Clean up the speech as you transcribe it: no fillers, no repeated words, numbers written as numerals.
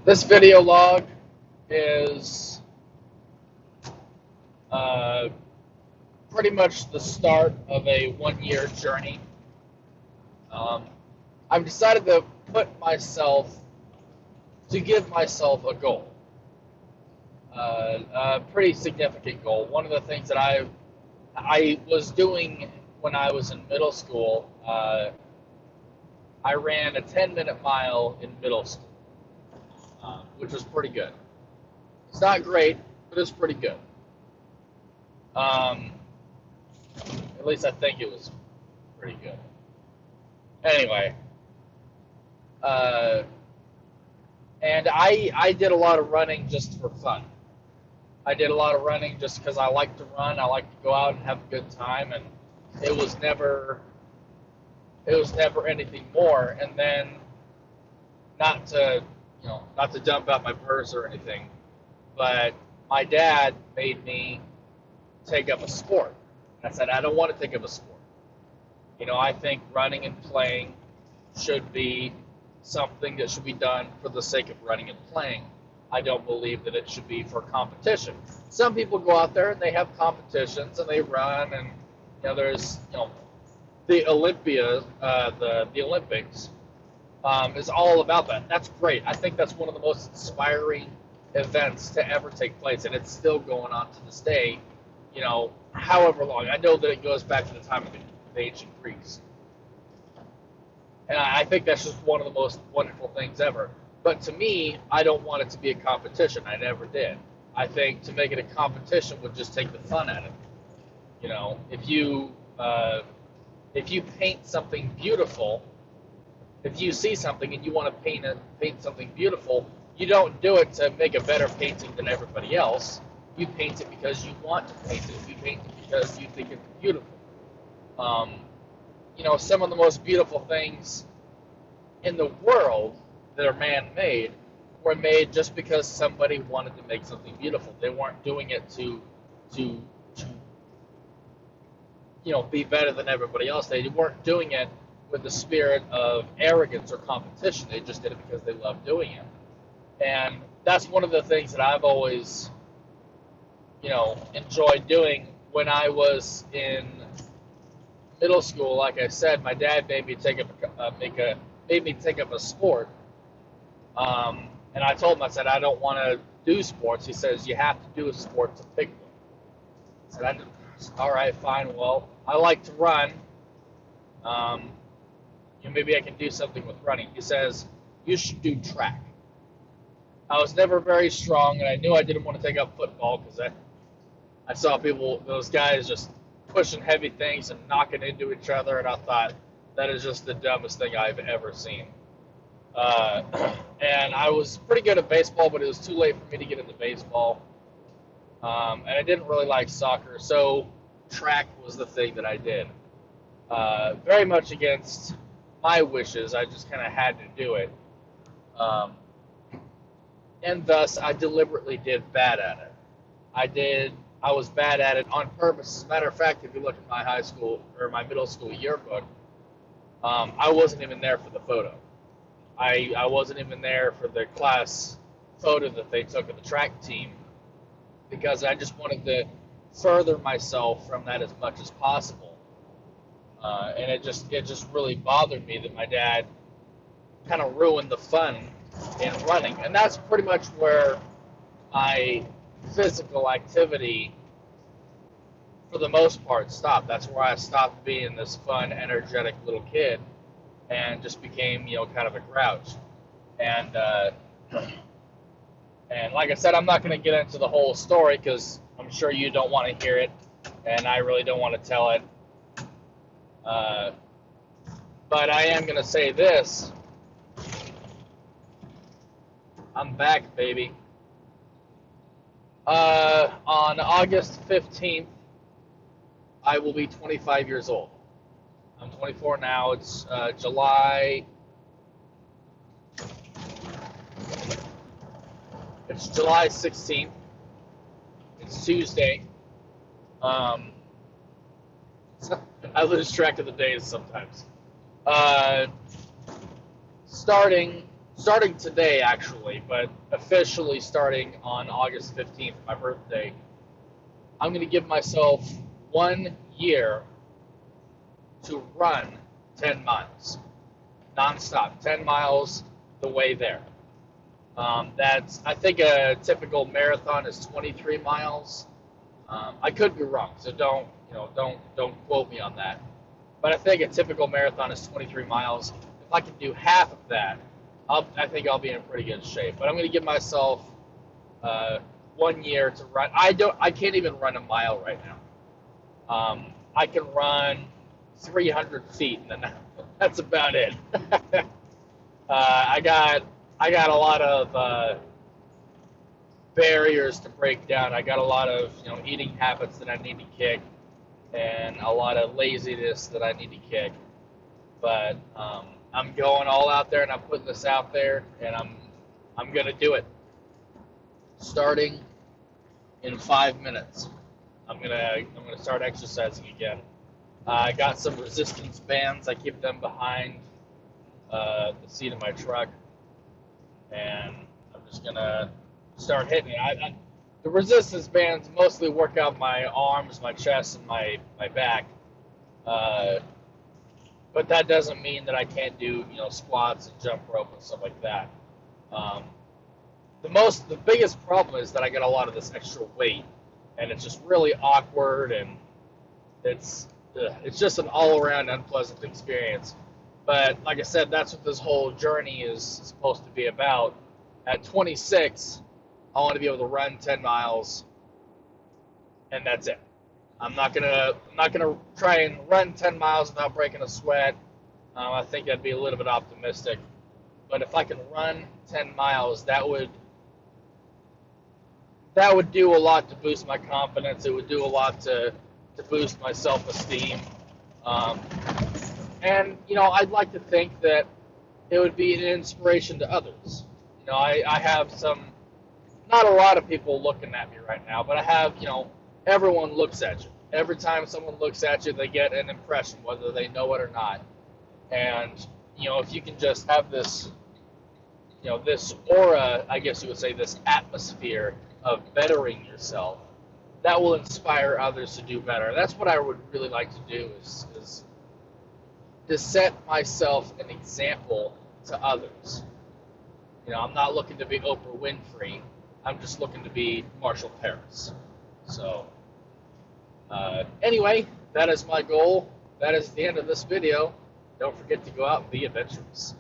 This video log is uh, pretty much the start of a 1 year journey. Um, I've decided to give myself a goal, a pretty significant goal. One of the things that I was doing when I was in middle school, I ran a 10-minute mile in middle school, which was pretty good. It's not great, but it's pretty good. At least I think it was pretty good. Anyway, and I did a lot of running just for fun. I did a lot of running just because I like to run. I like to go out and have a good time, and it was never anything more. And then, not to dump out my purse or anything, but my dad made me take up a sport. And I said, I don't want to take up a sport. I think running and playing should be something that should be done for the sake of running and playing. I don't believe that it should be for competition. Some people go out there and they have competitions and they run, and there's the the Olympics is all about that. That's great. I think that's one of the most inspiring events to ever take place, and it's still going on to this day. However long. I know that it goes back to the time of the ancient Greeks. And I think that's just one of the most wonderful things ever. But to me, I don't want it to be a competition. I never did. I think to make it a competition would just take the fun out of it. If you paint something beautiful, if you see something and you want to paint something beautiful, you don't do it to make a better painting than everybody else. You paint it because you want to paint it. You paint it because you think it's beautiful. Some of the most beautiful things in the world that are man-made were made just because somebody wanted to make something beautiful. They weren't doing it to be better than everybody else. They weren't doing it with the spirit of arrogance or competition. They just did it because they loved doing it. And that's one of the things that I've always enjoyed doing. When I was in middle school, like I said, my dad made me take up a sport. And I told him, I said, I don't want to do sports. He says, you have to do a sport to pick one. I said, all right, fine. Well, I like to run. Maybe I can do something with running. He says, you should do track. I was never very strong, and I knew I didn't want to take up football because I saw those guys just pushing heavy things and knocking into each other, and I thought, that is just the dumbest thing I've ever seen. And I was pretty good at baseball, but it was too late for me to get into baseball. And I didn't really like soccer, so track was the thing that I did. Very much against my wishes, I just kind of had to do it. And thus, I deliberately did bad at it. I was bad at it on purpose. As a matter of fact, if you look at my high school or my middle school yearbook, I wasn't even there for the photo. I wasn't even there for the class photo that they took of the track team because I just wanted to further myself from that as much as possible. And it just really bothered me that my dad kind of ruined the fun in running. And that's pretty much where my physical activity, for the most part, stopped. That's where I stopped being this fun, energetic little kid and just became, kind of a grouch. And and like I said, I'm not going to get into the whole story because I'm sure you don't want to hear it, and I really don't want to tell it. But I am going to say this. I'm back, baby. On August 15th, I will be 25 years old. I'm 24 now. It's July. It's July 16th. It's Tuesday. I lose track of the days sometimes. Starting starting today actually, but officially starting on August 15th, my birthday, I'm going to give myself 1 year to run 10 miles nonstop, 10 miles the way there. That's, I think a typical marathon is 23 miles. I could be wrong, so don't quote me on that. But I think a typical marathon is 23 miles. If I can do half of that, I think I'll be in pretty good shape. But I'm going to give myself uh, 1 year to run. I can't even run a mile right now. I can run 300 feet, and then that's about it. I got a lot of barriers to break down. I got a lot of eating habits that I need to kick, and a lot of laziness that I need to kick. But I'm going all out there, and I'm putting this out there, and I'm gonna do it. Starting in 5 minutes, I'm gonna start exercising again. I got some resistance bands. I keep them behind the seat of my truck, and I'm just gonna start hitting it. The resistance bands mostly work out my arms, my chest, and my back. But that doesn't mean that I can't do squats and jump rope and stuff like that. The biggest problem is that I get a lot of this extra weight, and it's just really awkward, and it's just an all around unpleasant experience. But like I said, that's what this whole journey is supposed to be about. At 26, I want to be able to run 10 miles, and that's it. I'm not gonna try and run 10 miles without breaking a sweat. I think that'd be a little bit optimistic. But if I can run 10 miles, that would do a lot to boost my confidence. It would do a lot to boost my self-esteem. And I'd like to think that it would be an inspiration to others. I have not a lot of people looking at me right now, but I have, everyone looks at you. Every time someone looks at you, they get an impression, whether they know it or not. And, if you can just have this, this aura, I guess you would say, this atmosphere of bettering yourself, that will inspire others to do better. That's what I would really like to do is to set myself an example to others. I'm not looking to be Oprah Winfrey. I'm just looking to be Marshall Paris. So, anyway, that is my goal. That is the end of this video. Don't forget to go out and be adventurous.